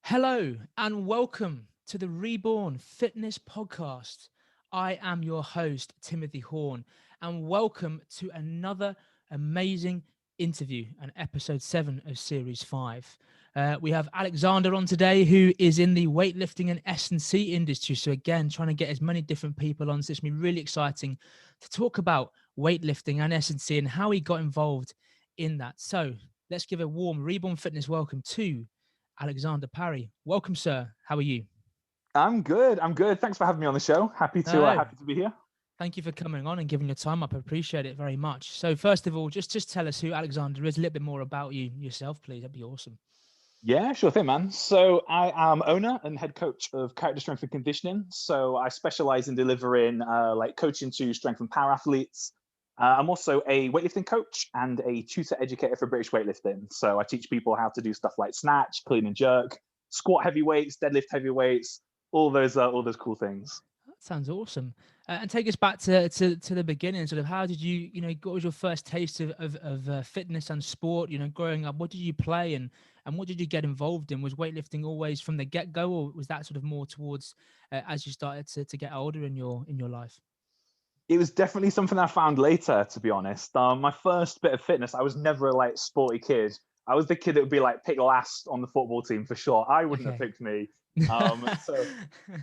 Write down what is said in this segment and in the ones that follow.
Hello and welcome to the Reborn Fitness Podcast. I am your host, Timothy Horn, and welcome to another amazing interview and episode 7 of series 5. We have Alexander on today, who is in the weightlifting and S&C industry. So again, trying to get as many different people on. So it's been really exciting to talk about weightlifting and S&C and how he got involved in that. So let's give a warm Reborn Fitness welcome to Alexander Parry. Welcome, sir. How are you? I'm good. I'm good. Thanks for having me on the show. Happy to No, happy to be here. thank you for coming on and giving your time up. I appreciate it very much. So first of all, just tell us who Alexander is, a little bit more about you yourself, please. That'd be awesome. Yeah, sure thing, man. So I am owner and head coach of Character Strength and Conditioning. So I specialize in delivering like coaching to strength and power athletes. I'm also a weightlifting coach and a tutor educator for British weightlifting. So I teach people how to do stuff like snatch, clean and jerk, squat heavy weights, deadlift heavy weights, all those cool things. That sounds awesome. And take us back to the beginning. Sort of how did you, what was your first taste of fitness and sport? Growing up, what did you play and what did you get involved in? Was weightlifting always from the get go, or was that sort of more towards as you started to get older in your life? It was definitely something I found later, to be honest. My first bit of fitness, I was never a like sporty kid. I was the kid that would be like picked last on the football team for sure. I wouldn't have Okay. picked me. So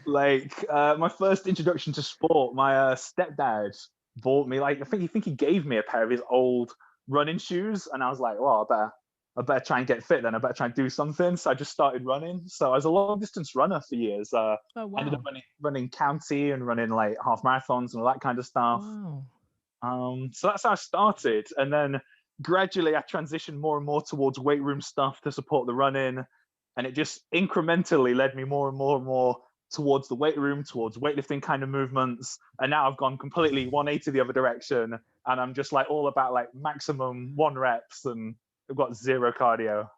my first introduction to sport, my stepdad bought me like I think he gave me a pair of his old running shoes, and I was like, well, I better try and get fit then. I better try and do something. So I just started running. So I was a long distance runner for years. Oh I ended up wow. running county and running like half marathons and all that kind of stuff. Wow. So that's how I started. And then gradually I transitioned more and more towards weight room stuff to support the running. And it just incrementally led me more and more and more towards the weight room, towards weightlifting kind of movements. And now I've gone completely 180 the other direction. And I'm just like all about like maximum 1 reps, and I've got zero cardio.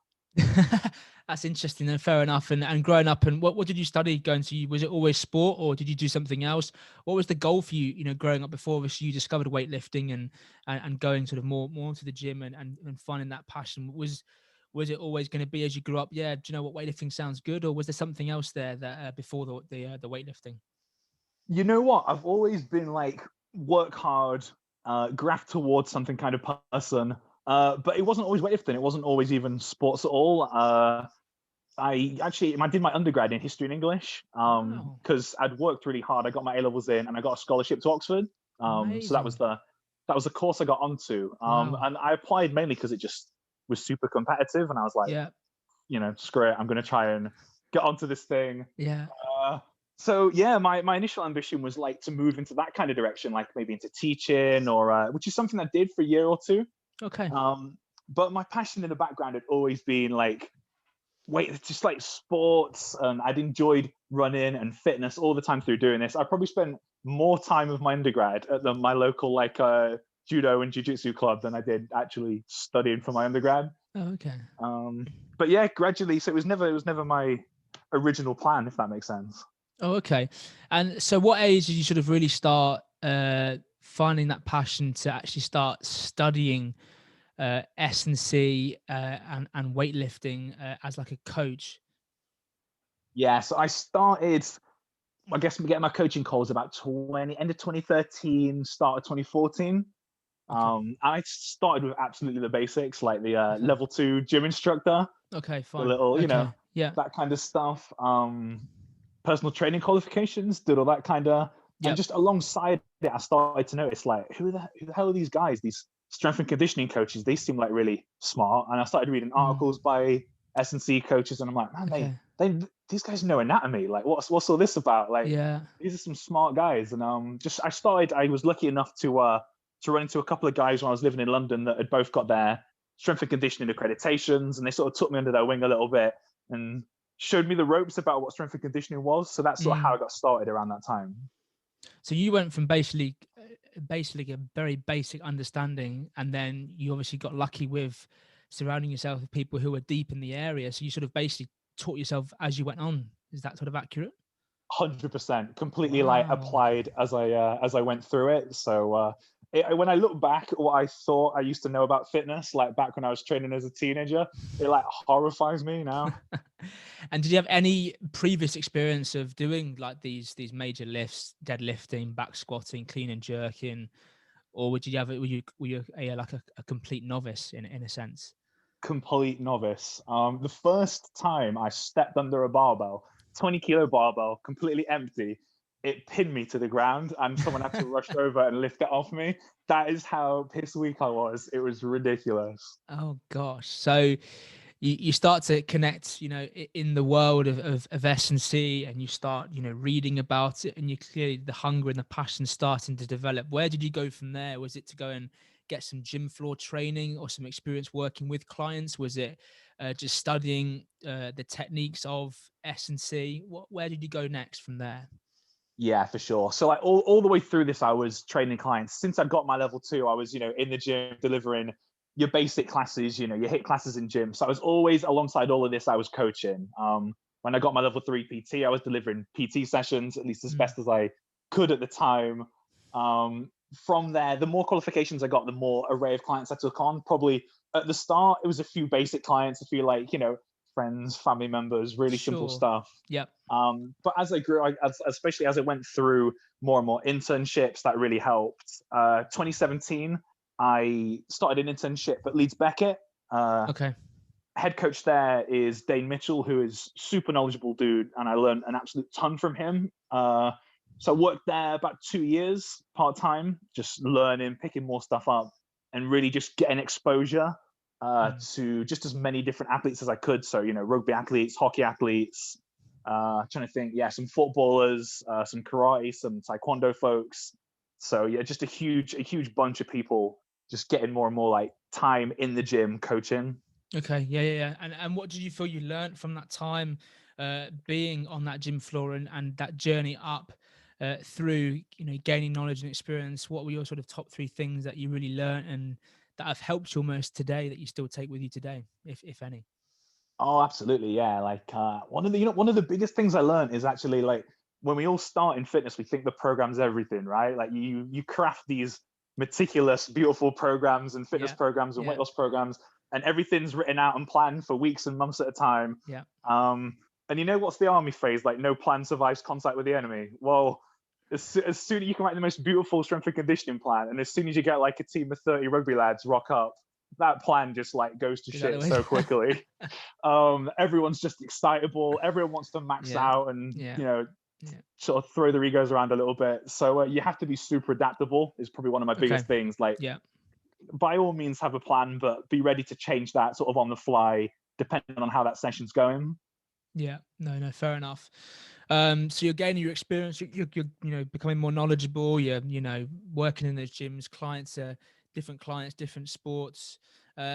That's interesting and fair enough. And growing up, and what did you study going to? Was it always sport or did you do something else? What was the goal for you, growing up before this, you discovered weightlifting and going sort of more into the gym and finding that passion? Was it always going to be as you grew up? Yeah, do you know what, weightlifting sounds good, or was there something else there that before the weightlifting? You know what? I've always been like work hard, graft towards something kind of person. But it wasn't always weightlifting. It wasn't always even sports at all. I did my undergrad in history and English Wow, because I'd worked really hard. I got my A levels in, and I got a scholarship to Oxford. So amazing! that was the course I got onto, Wow, and I applied mainly because it just was super competitive, and I was like, yeah, screw it, I'm going to try and get onto this thing. yeah, Uh, so yeah, my initial ambition was like to move into that kind of direction, like maybe into teaching or which is something I did for a year or two. okay, Um, but my passion in the background had always been like just like sports, and I'd enjoyed running and fitness all the time through doing this. I probably spent more time of my undergrad at my local like judo and jiu-jitsu club than I did actually studying for my undergrad. oh, okay. Um, but yeah, gradually, so it was never my original plan, if that makes sense. Oh, okay. And so, what age did you sort of really start finding that passion to actually start studying S&C and weightlifting as like a coach? Yeah, so I started, I guess, getting my coaching calls about end of 2013, start of 2014. Okay. I started with absolutely the basics, like the Okay. level 2 gym instructor, Okay. the Fine. little, Okay. Yeah. that kind of stuff. Personal training qualifications, did all that kind of, and Yep. just alongside it, I started to notice like who the hell are these guys? These strength and conditioning coaches. They seem like really smart, and I started reading Mm, articles by S&C coaches, and I'm like, man, okay. they these guys know anatomy. Like, what's all this about? Like, Yeah. these are some smart guys. And just I started. I was lucky enough to run into a couple of guys when I was living in London that had both got their strength and conditioning accreditations, and they sort of took me under their wing a little bit and showed me the ropes about what strength and conditioning was. So that's sort of how Mm. I got started around that time. So you went from basically a very basic understanding, and then you obviously got lucky with surrounding yourself with people who are deep in the area. So you sort of basically taught yourself as you went on. Is that sort of accurate? 100% completely like Wow. applied as I went through it. So when I look back at what I thought I used to know about fitness, like back when I was training as a teenager, it like horrifies me now. And did you have any previous experience of doing like these major lifts, deadlifting, back squatting, clean and jerking, or were you a complete novice in a sense? Complete novice. The first time I stepped under a barbell, 20-kilo barbell, completely empty, it pinned me to the ground and someone had to rush over and lift it off me. That is how piss weak I was. It was ridiculous. Oh gosh. So you start to connect, in the world of S&C, and you start, reading about it, and you clearly the hunger and the passion starting to develop. Where did you go from there? Was it to go and get some gym floor training or some experience working with clients? Was it just studying the techniques of S&C? Where did you go next from there? Yeah, for sure. So like all the way through this, I was training clients. Since I got my level 2, I was, in the gym delivering your basic classes, your HIIT classes in gym. So I was always alongside all of this, I was coaching. When I got my level 3 PT, I was delivering PT sessions, at least as Mm, best as I could at the time. From there, the more qualifications I got, the more array of clients I took on. Probably at the start, it was a few basic clients, a few like, friends, family members, really simple sure. stuff. Yep. But as I grew, especially as I went through more and more internships, that really helped. 2017, I started an internship at Leeds Beckett. Uh, Okay. Head coach there is Dane Mitchell, who is super knowledgeable dude, and I learned an absolute ton from him. So I worked there about 2 years part time, just learning, picking more stuff up, and really just getting exposure Mm, to just as many different athletes as I could. So rugby athletes, hockey athletes. Trying to think, yeah, some footballers, some karate, some taekwondo folks. So yeah, just a huge bunch of people just getting more and more like time in the gym coaching. okay. Yeah, yeah, yeah. And what did you feel you learned from that time, being on that gym floor, and that journey up through, gaining knowledge and experience? What were your sort of top three things that you really learned and that have helped you almost today, that you still take with you today, if any? Oh, absolutely, yeah. Like one of the biggest things I learned is actually like when we all start in fitness, we think the program's everything, right? Like you craft these meticulous, beautiful programs and fitness Yeah, programs and weight yeah, loss programs, and everything's written out and planned for weeks and months at a time. yeah. Um, and what's the army phrase? Like, no plan survives contact with the enemy. Well, as soon as you can write the most beautiful strength and conditioning plan, and as soon as you get like a team of 30 rugby lads rock up, that plan just like goes to Is that the shit way? so quickly. Everyone's just excitable. Everyone wants to max Yeah, out and yeah, yeah. sort of throw their egos around a little bit. So you have to be super adaptable. Is probably one of my Okay. biggest things. Like, Yeah. by all means, have a plan, but be ready to change that sort of on the fly, depending on how that session's going. Yeah, no, fair enough. So you're gaining your experience, you're becoming more knowledgeable. You're working in those gyms, clients are different clients, different sports.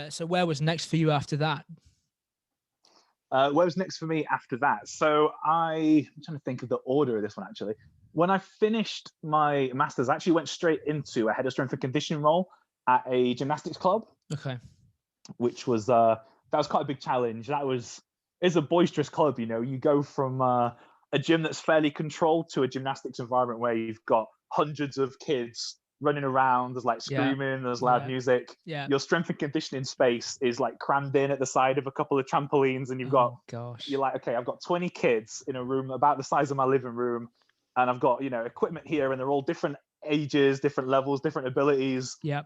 So where was next for you after that? What was next for me after that? So I'm trying to think of the order of this one actually. When I finished my masters, I actually went straight into a head of strength and conditioning role at a gymnastics club, Okay. which was that was quite a big challenge. It's a boisterous club. You go from a gym that's fairly controlled to a gymnastics environment where you've got hundreds of kids running around. There's like Yeah. screaming. There's loud Yeah. music. Yeah. Your strength and conditioning space is like crammed in at the side of a couple of trampolines, and Oh gosh. you're like, okay, I've got 20 kids in a room about the size of my living room, and I've got equipment here, and they're all different ages, different levels, different abilities. Yep.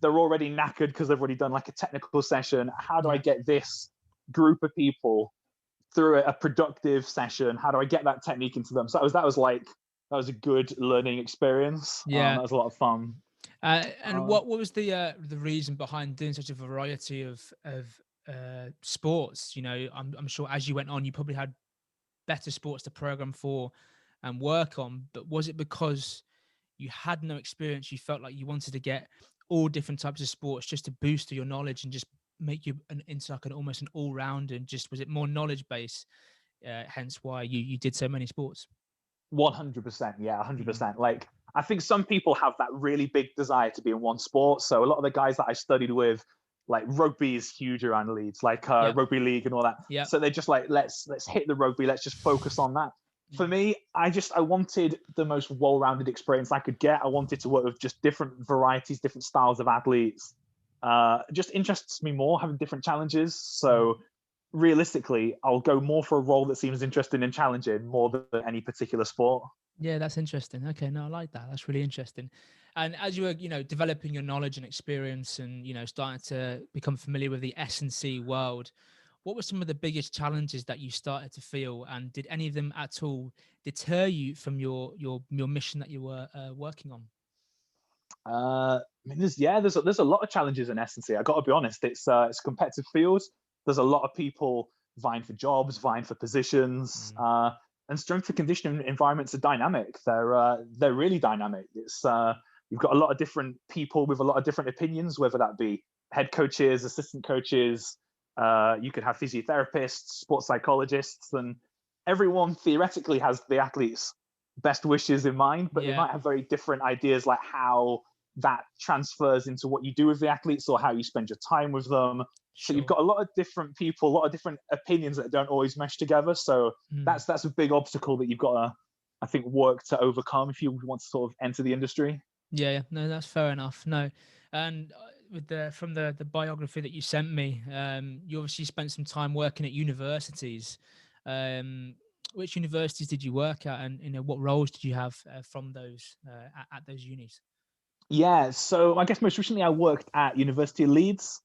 They're already knackered because they've already done like a technical session. How do I Yeah. get this group of people through a productive session? How do I get that technique into them? So that was a good learning experience. Yeah. That was a lot of fun. And Uh, what was the reason behind doing such a variety of sports? I'm sure as you went on, you probably had better sports to program for and work on. But was it because you had no experience, you felt like you wanted to get all different types of sports just to boost your knowledge and just make you into like an almost an all-round, and just was it more knowledge based, hence why you did so many sports? 100%, yeah, Mm. 100%. Like, I think some people have that really big desire to be in one sport. So a lot of the guys that I studied with, like rugby is huge around Leeds, like Yep. rugby league and all that. Yep. So they're just like, let's hit the rugby, let's just focus on that. For Mm. me, I wanted the most well-rounded experience I could get. I wanted to work with just different varieties, different styles of athletes. Just interests me more having different challenges. Mm. So realistically, I'll go more for a role that seems interesting and challenging more than any particular sport. Yeah, that's interesting. Okay, no, I like that. That's really interesting. And as you were, developing your knowledge and experience, and starting to become familiar with the S&C world, what were some of the biggest challenges that you started to feel, and did any of them at all deter you from your mission that you were working on? I mean, there's a lot of challenges in S&C. I got to be honest, it's a competitive field. There's a lot of people vying for jobs, vying for positions, Mm, and strength and conditioning environments are dynamic. They're really dynamic. You've got a lot of different people with a lot of different opinions, whether that be head coaches, assistant coaches. You could have physiotherapists, sports psychologists, and everyone theoretically has the athlete's best wishes in mind, but they yeah, might have very different ideas, like how that transfers into what you do with the athletes or how you spend your time with them. So you've sure. got a lot of different people, a lot of different opinions that don't always mesh together. So Mm. that's a big obstacle that you've got to, I think, work to overcome if you want to sort of enter the industry. Yeah, yeah, no, that's fair enough. No, and with the biography that you sent me, you obviously spent some time working at universities. Um, which universities did you work at, and what roles did you have from those at those unis? Yeah, so I guess most recently I worked at University of Leeds.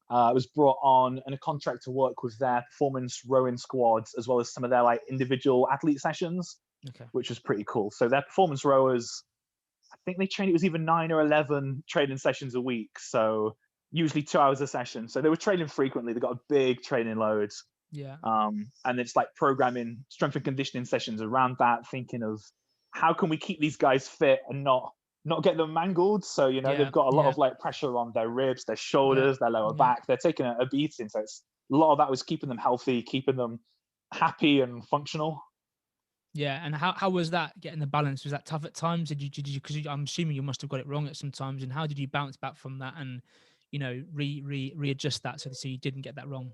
I was brought on in a contract to work with their performance rowing squads as well as some of their like individual athlete sessions, Okay. which was pretty cool. So their performance rowers, I think they trained, it was either 9 or 11 training sessions a week. So usually 2 hours a session. So they were training frequently. They got a big training load. Yeah. And it's like programming strength and conditioning sessions around that, thinking of how can we keep these guys fit and not get them mangled. So, Yeah. they've got a lot Yeah. of like pressure on their ribs, their Yeah. shoulders, their lower Yeah. back. They're taking a beating. So it's a lot of that was keeping them healthy, keeping them happy and functional. Yeah. And how was that getting the balance? Was that tough at times? Did you because I'm assuming you must have got it wrong at some times. And how did you bounce back from that and readjust that so you didn't get that wrong?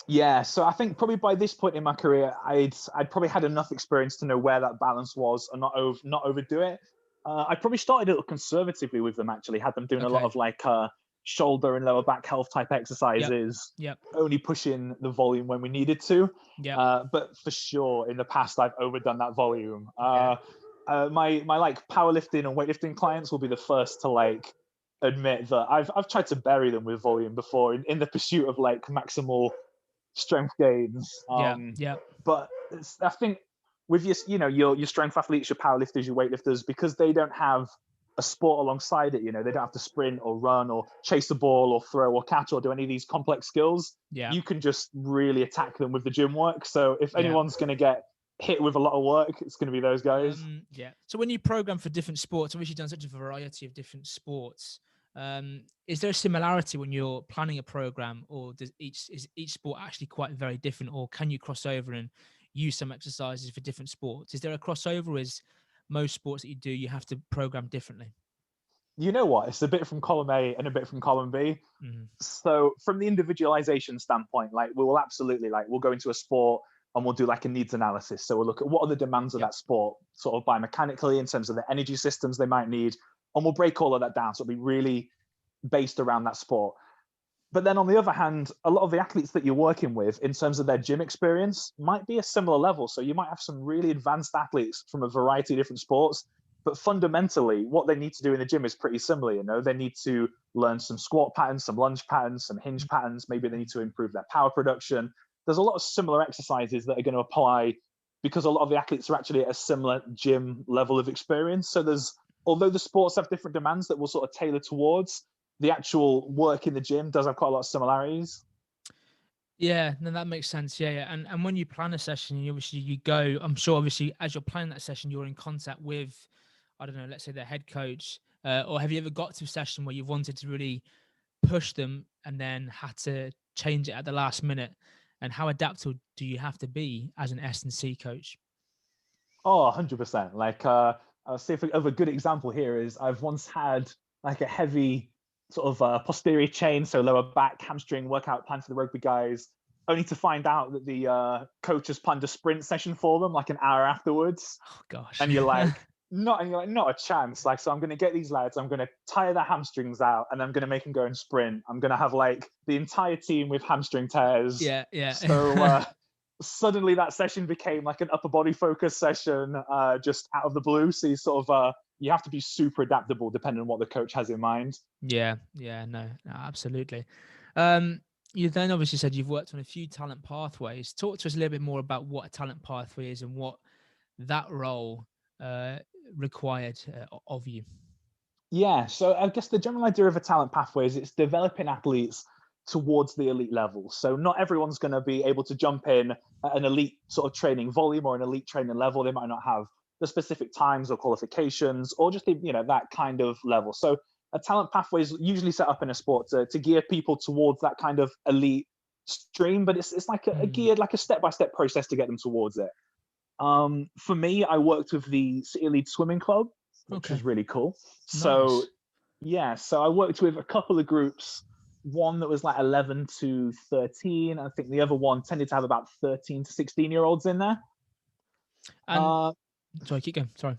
Yeah, so I think probably by this point in my career, I'd probably had enough experience to know where that balance was and not overdo it. I probably started a little conservatively with them. Actually, had them doing a lot Okay. of like shoulder and lower back health type Yep. exercises, Yep. only pushing the volume when we needed to. Yep. But for sure, in the past, I've overdone that volume. Yeah. My like powerlifting and weightlifting clients will be the first to like admit that I've tried to bury them with volume before in the pursuit of like maximal strength gains. Yeah. Yeah. But I think with your strength athletes, your powerlifters, your weightlifters, because they don't have a sport alongside it. They don't have to sprint or run or chase the ball or throw or catch or do any of these complex skills. Yeah. You can just really attack them with the gym work. So if Yeah. anyone's going to get hit with a lot of work, it's going to be those guys. Yeah. So when you program for different sports, obviously you've done such a variety of different sports. Is there a similarity when you're planning a program, or is each sport actually quite very different, or can you cross over and use some exercises for different sports? Is there a crossover? Or is most sports that you do you have to program differently? You know what? It's a bit from column A and a bit from column B. Mm, So from the individualization standpoint, like we will absolutely like we'll go into a sport and we'll do like a needs analysis. So we'll look at what are the demands of yep. that sport, sort of biomechanically in terms of the energy systems they might need, and we'll break all of that down. So it'll be really based around that sport. But then on the other hand, a lot of the athletes that you're working with in terms of their gym experience might be a similar level. So you might have some really advanced athletes from a variety of different sports, but fundamentally what they need to do in the gym is pretty similar. They need to learn some squat patterns, some lunge patterns, some hinge patterns. Maybe they need to improve their power production. There's a lot of similar exercises that are going to apply because a lot of the athletes are actually at a similar gym level of experience. So although the sports have different demands that we'll sort of tailor towards, the actual work in the gym does have quite a lot of similarities. Yeah, no, that makes sense. Yeah, yeah. And when you plan a session, you go. I'm sure, obviously, as you're planning that session, you're in contact with, I don't know, let's say their head coach. Or have you ever got to a session where you've wanted to really push them and then had to change it at the last minute? And how adaptable do you have to be as an S&C coach? Oh, 100%. Like, I'll say of a good example here is I've once had like a heavy sort of posterior chain, so lower back, hamstring workout plan for the rugby guys, only to find out that the coach has planned a sprint session for them like an hour afterwards. Oh gosh. And you're like, not, and you're like, not a chance. Like, so I'm going to get these lads, I'm going to tire their hamstrings out, and I'm going to make them go and sprint. I'm going to have like the entire team with hamstring tears. Yeah, yeah. So suddenly that session became like an upper body focus session, just out of the blue. So you sort of, you have to be super adaptable depending on what the coach has in mind. Yeah, yeah, no, absolutely. You then obviously said you've worked on a few talent pathways. Talk to us a little bit more about what a talent pathway is and what that role uh, required of you. Yeah, so I guess the general idea of a talent pathway is it's developing athletes towards the elite level. So not everyone's going to be able to jump in at an elite sort of training volume or an elite training level. They might not have the specific times or qualifications or just that kind of level. So a talent pathway is usually set up in a sport to gear people towards that kind of elite stream, but it's like a geared, like a step-by-step process to get them towards it. For me, I worked with the City Elite Swimming Club, which Okay, was really cool. So nice. yeah, so I worked with a couple of groups. One that was like 11 to 13. I think the other one tended to have about 13 to 16-year-olds in there. And sorry, keep going. Sorry.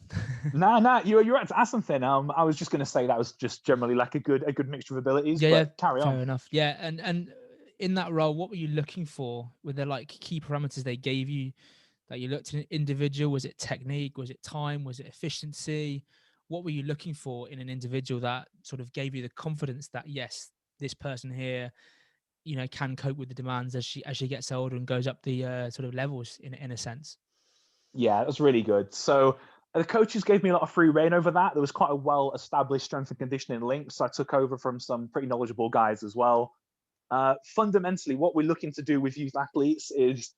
You're right to ask something. I was just going to say that was just generally like a good mixture of abilities, Yeah, yeah, but carry on. fair enough. Yeah, and in that role, what were you looking for? Were there like key parameters they gave you that you looked at an individual? Was it technique? Was it time? Was it efficiency? What were you looking for in an individual that sort of gave you the confidence that yes, this person here, can cope with the demands as she gets older and goes up the sort of levels in a sense? Yeah, it was really good. So the coaches gave me a lot of free reign over that. There was quite a well-established strength and conditioning link, so I took over from some pretty knowledgeable guys as well. Fundamentally, what we're looking to do with youth athletes is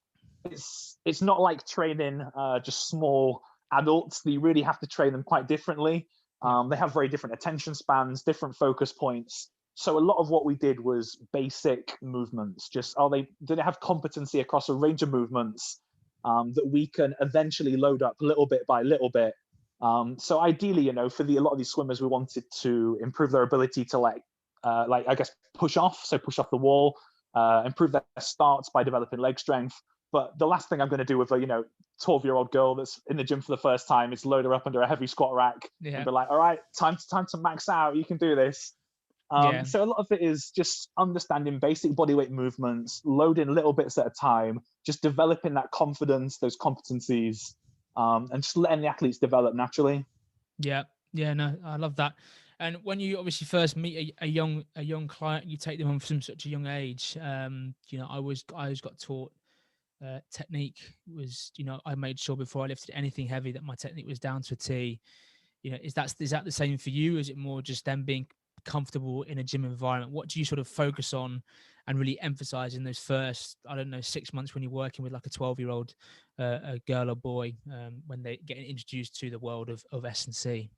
it's not like training just small adults. You really have to train them quite differently. Yeah. They have very different attention spans, different focus points. So a lot of what we did was basic movements. Just do they have competency across a range of movements that we can eventually load up little bit by little bit. So ideally, for a lot of these swimmers, we wanted to improve their ability to like I guess push off the wall, improve their starts by developing leg strength. But the last thing I'm going to do with a 12-year-old girl that's in the gym for the first time is load her up under a heavy squat rack and Yeah. be like, all right, time to max out. You can do this. Yeah. So a lot of it is just understanding basic bodyweight movements, loading little bits at a time, just developing that confidence, those competencies, and just letting the athletes develop naturally. Yeah. Yeah. No, I love that. And when you obviously first meet a young client, you take them on from such a young age. I always got taught technique was, I made sure before I lifted anything heavy that my technique was down to a T. Is that the same for you? Is it more just them being comfortable in a gym environment? What do you sort of focus on and really emphasize in those first, I don't know, 6 months when you're working with like a 12-year-old, a girl or boy, when they get introduced to the world of S&C?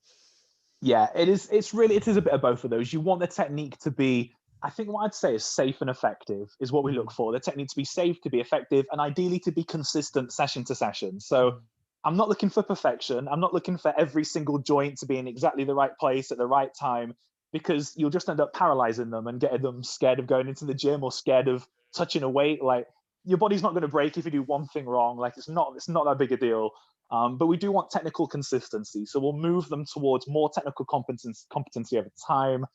Yeah, it is. It is a bit of both of those. You want the technique to be, I think what I'd say is safe and effective is what we look for. The technique to be safe, to be effective, and ideally to be consistent session to session. So I'm not looking for perfection. I'm not looking for every single joint to be in exactly the right place at the right time, because you'll just end up paralyzing them and getting them scared of going into the gym or scared of touching a weight. Like, your body's not going to break if you do one thing wrong. Like, it's not that big a deal. But we do want technical consistency. So we'll move them towards more technical competency over time.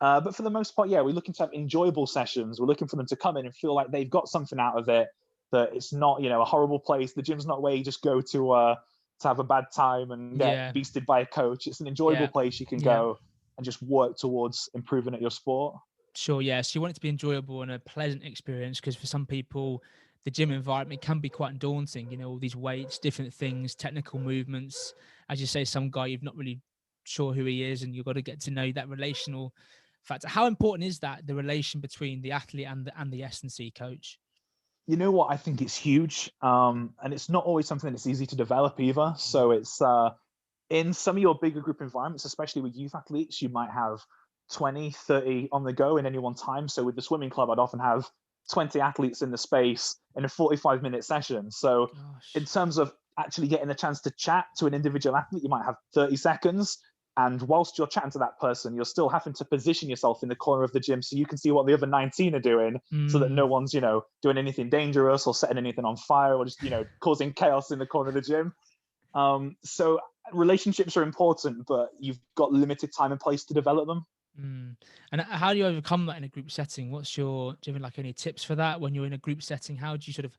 But for the most part, yeah, we're looking to have enjoyable sessions. We're looking for them to come in and feel like they've got something out of it, that it's not, a horrible place. The gym's not where you just go to have a bad time and get Yeah. beasted by a coach. It's an enjoyable Yeah. place you can Yeah. go and just work towards improving at your sport. Sure, yeah. So you want it to be enjoyable and a pleasant experience, because for some people, the gym environment can be quite daunting. All these weights, different things, technical movements. As you say, some guy you've not really sure who he is, and you've got to get to know that relational factor. How important is that, the relation between the athlete and the S&C coach? You know what? I think it's huge. And it's not always something that's easy to develop either. So it's in some of your bigger group environments, especially with youth athletes, you might have 20, 30 on the go in any one time. So with the swimming club, I'd often have 20 athletes in the space in a 45-minute session. So in Gosh. terms of actually getting a chance to chat to an individual athlete, you might have 30 seconds. And whilst you're chatting to that person, you're still having to position yourself in the corner of the gym so you can see what the other 19 are doing, so that no one's, doing anything dangerous or setting anything on fire or just, causing chaos in the corner of the gym. So relationships are important, but you've got limited time and place to develop them. Mm. And how do you overcome that in a group setting? Do you have like any tips for that when you're in a group setting? How do you sort of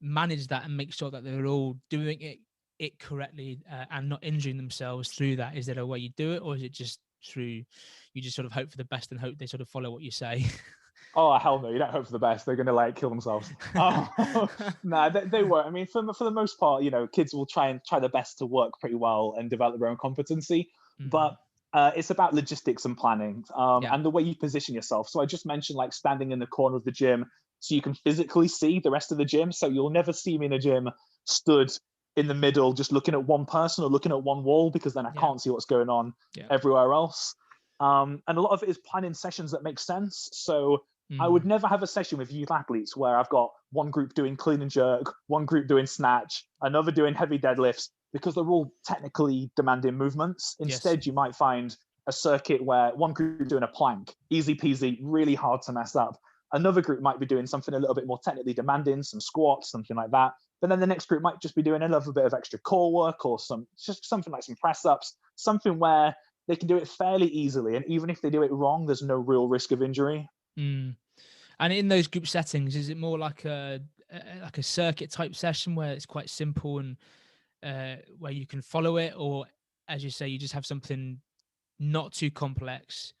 manage that and make sure that they're all doing it correctly, and not injuring themselves through that? Is there a way you do it, or is it just through you just sort of hope for the best and hope they sort of follow what you say? Oh hell no! You don't hope for the best. They're going to like kill themselves. Oh, nah, they won't. I mean, for the most part, kids will try their best to work pretty well and develop their own competency. Mm. But it's about logistics and planning, Yeah. and the way you position yourself. So I just mentioned like standing in the corner of the gym so you can physically see the rest of the gym. So you'll never see me in a gym stood in the middle just looking at one person or looking at one wall, because then I Yeah. can't see what's going on Yeah. everywhere else. And a lot of it is planning sessions that make sense. So I would Mm. never have a session with youth athletes where I've got one group doing clean and jerk, one group doing snatch, another doing heavy deadlifts, because they're all technically demanding movements. Yes. Instead, you might find a circuit where one group doing a plank, easy peasy, really hard to mess up. Another group might be doing something a little bit more technically demanding, some squats, something like that. But then the next group might just be doing a little bit of extra core work or just something like some press ups, something where they can do it fairly easily. And even if they do it wrong, there's no real risk of injury. Mm. And in those group settings, is it more like a circuit type session where it's quite simple and where you can follow it, or as you say, you just have something not too complex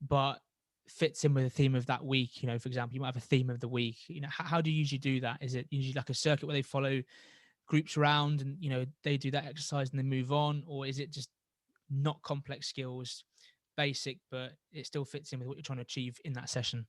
but fits in with the theme of that week? For example, you might have a theme of the week. How do you usually do that? Is it usually like a circuit where they follow groups around and they do that exercise and they move on, or is it just not complex skills, basic, but it still fits in with what you're trying to achieve in that session?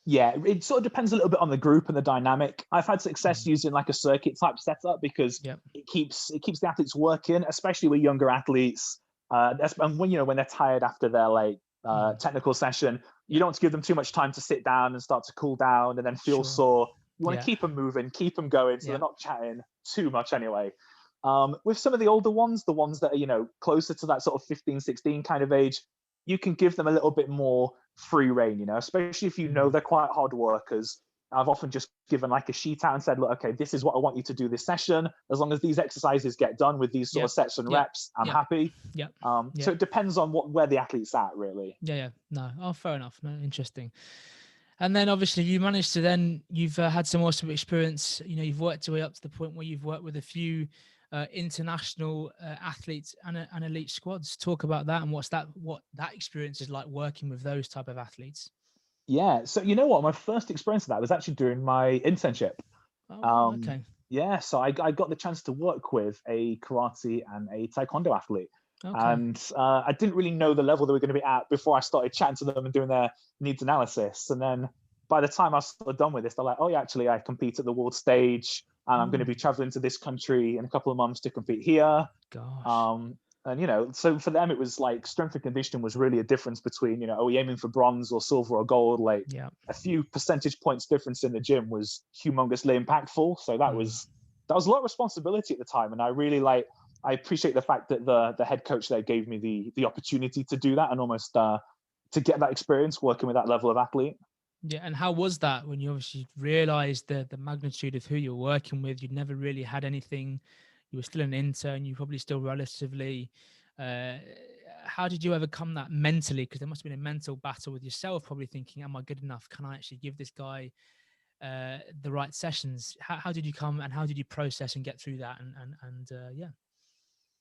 Yeah, it sort of depends a little bit on the group and the dynamic. I've had success Mm. using like a circuit type setup because Yep. it keeps the athletes working, especially with younger athletes. And when they're tired after their like Mm. technical session, you Yep. don't want to give them too much time to sit down and start to cool down and then feel Sure. sore. You want to Yeah. keep them moving, keep them going, so they're Yeah. not chatting too much anyway. With some of the older ones, the ones that are closer to that sort of 15, 16 kind of age, you can give them a little bit more free reign, especially if Mm. they're quite hard workers. I've often just given like a sheet out and said, look, okay, this is what I want you to do this session. As long as these exercises get done with these sort of Yep. sets and Yep. reps, I'm Yep. happy. Yep. So Yep. it depends on where the athlete's at, really. Yeah. Yeah. No. Oh, fair enough. No, interesting. And then obviously you managed to you've had some awesome experience. You've worked your way up to the point where you've worked with a few international athletes and elite squads. Talk about that and what that experience is like working with those type of athletes. Yeah. So you know what? My first experience of that was actually during my internship. Oh wow. Um, Okay. yeah, so I got the chance to work with a karate and a taekwondo athlete. Okay. And I didn't really know the level they were going to be at before I started chatting to them and doing their needs analysis. And then by the time I was sort of done with this, they're like, oh, yeah, actually, I compete at the world stage and I'm going to Oh be traveling to this country in a couple of months to compete here. gosh. Um, and so for them, it was like strength and conditioning was really a difference between, are we aiming for bronze or silver or gold? Like Yeah. a few percentage points difference in the gym was humongously impactful. So that Mm. was a lot of responsibility at the time. And I appreciate the fact that the head coach there gave me the opportunity to do that and almost to get that experience working with that level of athlete. Yeah. And how was that when you obviously realized the magnitude of who you're working with? You'd never really had anything. You were still an intern. You probably still relatively. Uh, how did you overcome that mentally? Because there must have been a mental battle with yourself, probably thinking, "Am I good enough? Can I actually give this guy the right sessions?" How did you come and how did you process and get through that? And yeah.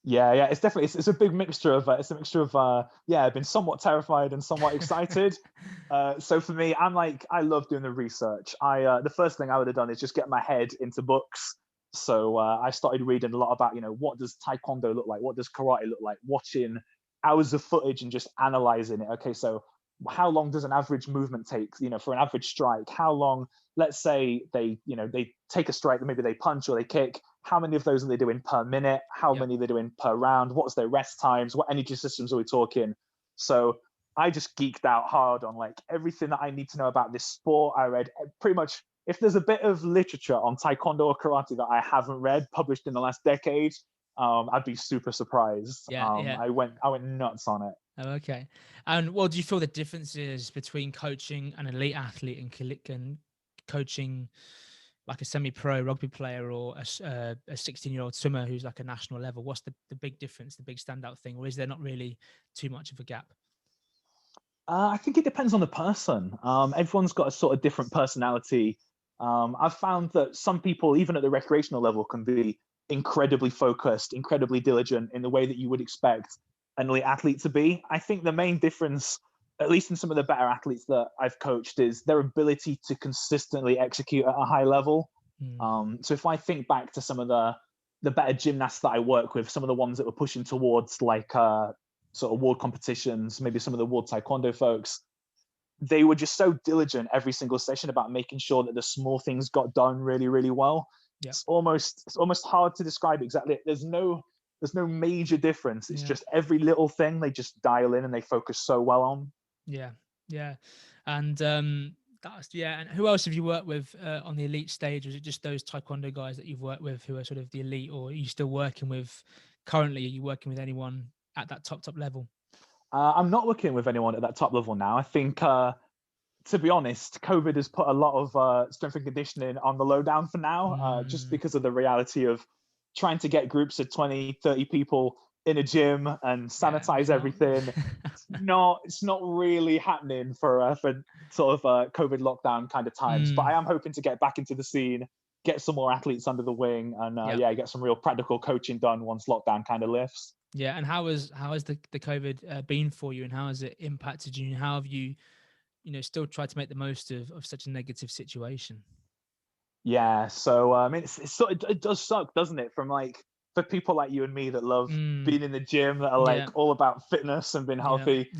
Yeah, it's definitely it's a big mixture of I've been somewhat terrified and somewhat excited. So for me, I love doing the research. The first thing I would have done is just get my head into books. So I started reading a lot about what does taekwondo look like, what does karate look like, watching hours of footage and just analyzing it. Okay, so how long does an average movement take? For an average strike, how long? Let's say they take a strike, maybe they punch or they kick. How many of those are they doing per minute? How Yep. many are they doing per round? What's their rest times? What energy systems are we talking? So I just geeked out hard on like everything that I need to know about this sport. I read pretty much, if there's a bit of literature on taekwondo or karate that I haven't read published in the last decade, I'd be super surprised. Yeah. Yeah. I went nuts on it. Oh, okay. And what do you feel the differences between coaching an elite athlete and coaching like a semi-pro rugby player or a 16-year-old swimmer who's like a national level? What's the big difference, the big standout thing, or is there not really too much of a gap? I think it depends on the person. Everyone's got a sort of different personality. I've found that some people, even at the recreational level, can be incredibly focused, incredibly diligent in the way that you would expect an elite athlete to be. I think the main difference, at least in some of the better athletes that I've coached, is their ability to consistently execute at a high level. So if I think back to some of the better gymnasts that I work with, some of the ones that were pushing towards like sort of world competitions, maybe some of the world taekwondo folks, they were just so diligent every single session about making sure that the small things got done really, really well. Yeah. It's almost hard to describe exactly. There's no major difference. It's just every little thing they just dial in and they focus so well on. Yeah. And and who else have you worked with on the elite stage? Was it just those taekwondo guys that you've worked with who are sort of the elite, or are you still working with currently? Are you working with anyone at that top top level? I'm not working with anyone at that top level now. I think, to be honest, COVID has put a lot of strength and conditioning on the lowdown for now, just because of the reality of trying to get groups of 20, 30 people in a gym and sanitize everything. It's not really happening for sort of COVID lockdown kind of times. But I am hoping to get back into the scene, get some more athletes under the wing, and get some real practical coaching done once lockdown kind of lifts. Yeah, and how has the COVID been for you, and how has it impacted you, and how have you still tried to make the most of such a negative situation? Yeah, so I mean, it does suck, doesn't it? From like for people like you and me that love being in the gym, that are like all about fitness and being healthy.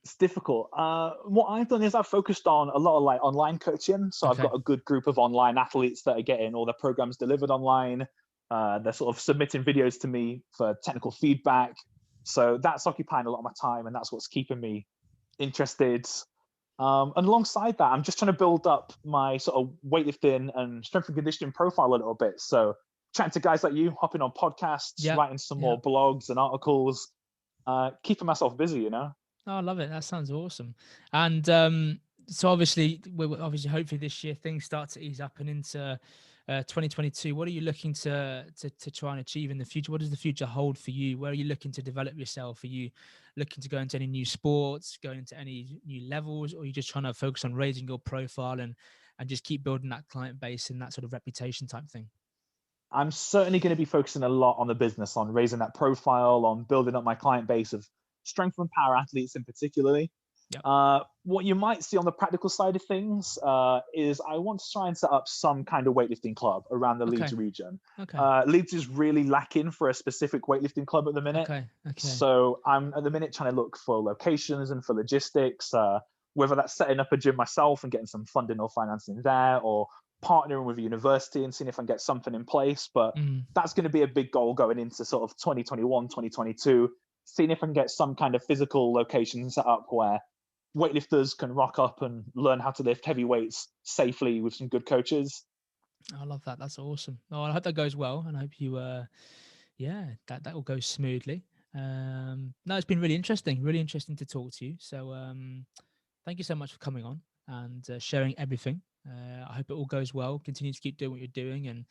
It's difficult. What I've done is I've focused on a lot of like online coaching. So I've got a good group of online athletes that are getting all their programs delivered online. They're sort of submitting videos to me for technical feedback. So that's occupying a lot of my time, and that's what's keeping me interested. And alongside that, I'm just trying to build up my sort of weightlifting and strength and conditioning profile a little bit. So chatting to guys like you, hopping on podcasts, writing some more blogs and articles, keeping myself busy, Oh, I love it. That sounds awesome. And so obviously, hopefully this year things start to ease up and into 2022. What are you looking to try and achieve in the future? What does the future hold for you? Where are you looking to develop yourself? Are you looking to go into any new sports, going into any new levels, or are you just trying to focus on raising your profile and just keep building that client base and that sort of reputation type thing? I'm certainly going to be focusing a lot on the business, on raising that profile, on building up my client base of strength and power athletes in particularly. What you might see on the practical side of things is I want to try and set up some kind of weightlifting club around the Leeds region. Leeds is really lacking for a specific weightlifting club at the minute. So I'm at the minute trying to look for locations and for logistics, whether that's setting up a gym myself and getting some funding or financing there, or partnering with a university and seeing if I can get something in place. But that's going to be a big goal going into sort of 2021, 2022, seeing if I can get some kind of physical location set up where weightlifters can rock up and learn how to lift heavy weights safely with some good coaches. I love that. That's awesome. Oh, I hope that goes well, and I hope you that will go smoothly. No, it's been really interesting to talk to you. So thank you so much for coming on and sharing everything. I hope it all goes well. Continue to keep doing what you're doing, and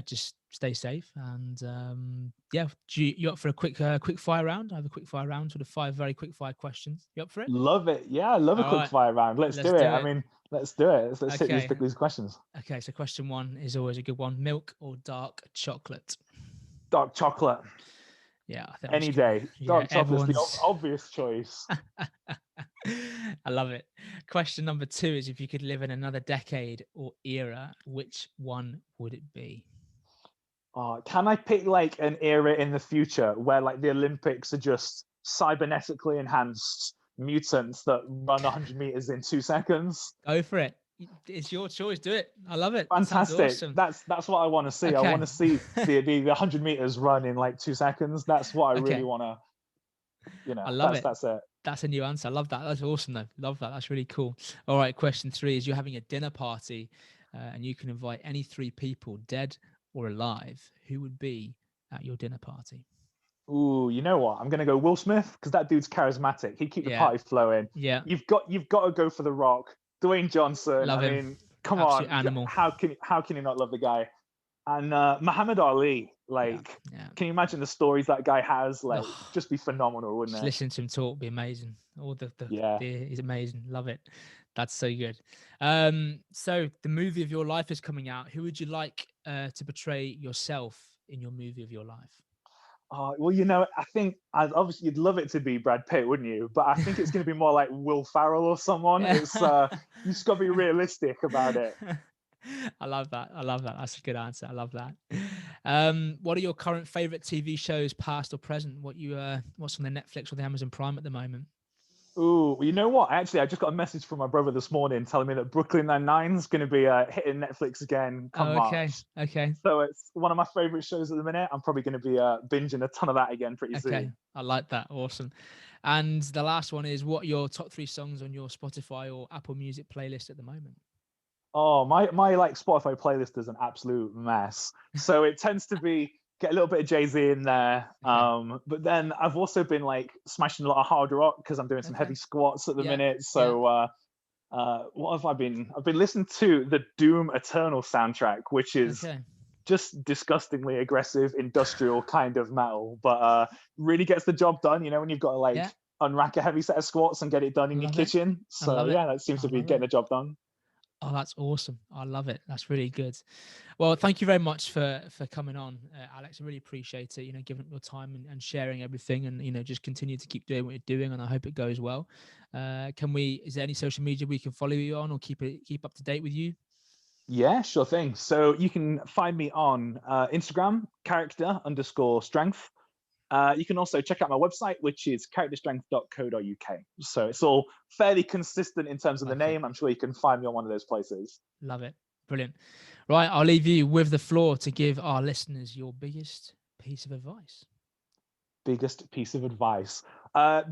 just stay safe. And you up for a quick fire round? I have a quick fire round, sort of 5 very quick fire questions. You up for it? Love it. Yeah, I love a quick fire round. Let's do it. I mean, let's do it. Let's hit these questions. Okay, so question 1 is always a good one. Milk or dark chocolate? Dark chocolate. Yeah, I think any day. Dark chocolate's the obvious choice. I love it. Question number 2 is, if you could live in another decade or era, which one would it be? Can I pick like an era in the future where like the Olympics are just cybernetically enhanced mutants that run 100 meters in 2 seconds? Go for it. It's your choice. Do it. I love it. Fantastic. Awesome. That's what I want to see. I want to see the 100 meters run in like 2 seconds. That's what I really want to, I love it. That's it. That's a new answer. I love that. That's awesome though. Love that. That's really cool. All right. Question 3 is, you're having a dinner party and you can invite any 3 people, dead or alive. Who would be at your dinner party? Ooh, you know what? I'm gonna go Will Smith, because that dude's charismatic. He'd keep the party flowing. Yeah. You've got to go for The Rock, Dwayne Johnson. Love him. Come Absolute on, animal. how can you not love the guy? And Muhammad Ali, Yeah, like, yeah. can you imagine the stories that guy has? Like, Oh, just be phenomenal, wouldn't just it? listening to him talk would be amazing. All Yeah. he's amazing. Love it. That's so good. So the movie of your life is coming out. Who would you like to portray yourself in your movie of your life? Well, I think obviously you'd love it to be Brad Pitt, wouldn't you? But I think it's going to be more like Will Ferrell or someone. Yeah. It's you just got to be realistic about it. I love that. I love that. That's a good answer. I love that. What are your current favorite TV shows, past or present? What's on the Netflix or the Amazon Prime at the moment? Ooh, well, you know what? Actually, I just got a message from my brother this morning telling me that Brooklyn Nine-Nine is going to be hitting Netflix again Oh, come okay. March. Okay. So it's one of my favorite shows at the minute. I'm probably going to be binging a ton of that again pretty Okay. soon. I like that. Awesome. And the last one is, what are your top 3 songs on your Spotify or Apple Music playlist at the moment? Oh, my like Spotify playlist is an absolute mess. So it tends to be get a little bit of Jay-Z in there. Okay. But then I've also been like smashing a lot of hard rock because I'm doing some Okay. heavy squats at the Yeah. minute. Yeah. So what have I been? I've been listening to the Doom Eternal soundtrack, which is Okay. just disgustingly aggressive industrial kind of metal, but really gets the job done, when you've got to like Yeah. unrack a heavy set of squats and get it done I in your love it. kitchen. I So love it. yeah, that seems I to be love it. getting the job done. Oh, that's awesome. I love it. That's really good. Well, thank you very much for coming on, Alex. I really appreciate it. Giving up your time and sharing everything, and just continue to keep doing what you're doing. And I hope it goes well. Is there any social media we can follow you on or keep up to date with you? Yeah, sure thing. So you can find me on Instagram, character_strength. You can also check out my website, which is characterstrength.co.uk. So it's all fairly consistent in terms of the Like it. name. I'm sure you can find me on one of those places. Love it. Brilliant. Right, I'll leave you with the floor to give our listeners your biggest piece of advice. Biggest piece of advice.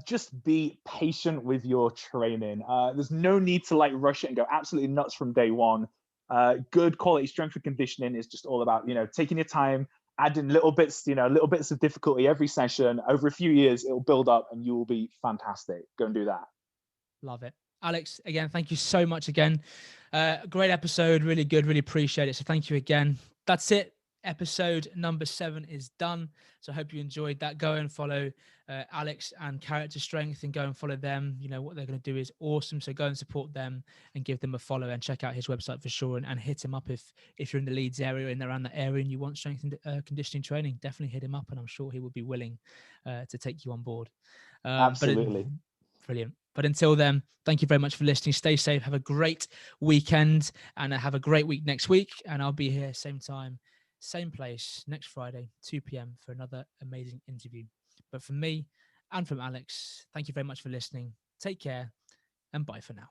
Just be patient with your training. There's no need to like rush it and go absolutely nuts from day one. Good quality strength and conditioning is just all about, taking your time, adding little bits of difficulty every session. Over a few years, it'll build up and you will be fantastic. Go and do that. Love it. Alex, again, thank you so much again. Great episode. Really good. Really appreciate it. So thank you again. That's it. Episode number 7 is done. So I hope you enjoyed that. Go and follow Alex and Character Strength and go and follow them. What they're going to do is awesome. So go and support them and give them a follow and check out his website for sure, and hit him up if you're in the Leeds area and around that area and you want strength and conditioning training. Definitely hit him up, and I'm sure he will be willing to take you on board. Absolutely. Brilliant. But until then, thank you very much for listening. Stay safe. Have a great weekend, and have a great week next week. And I'll be here same time, same place next Friday, 2 p.m. for another amazing interview. But from me and from Alex, thank you very much for listening. Take care and bye for now.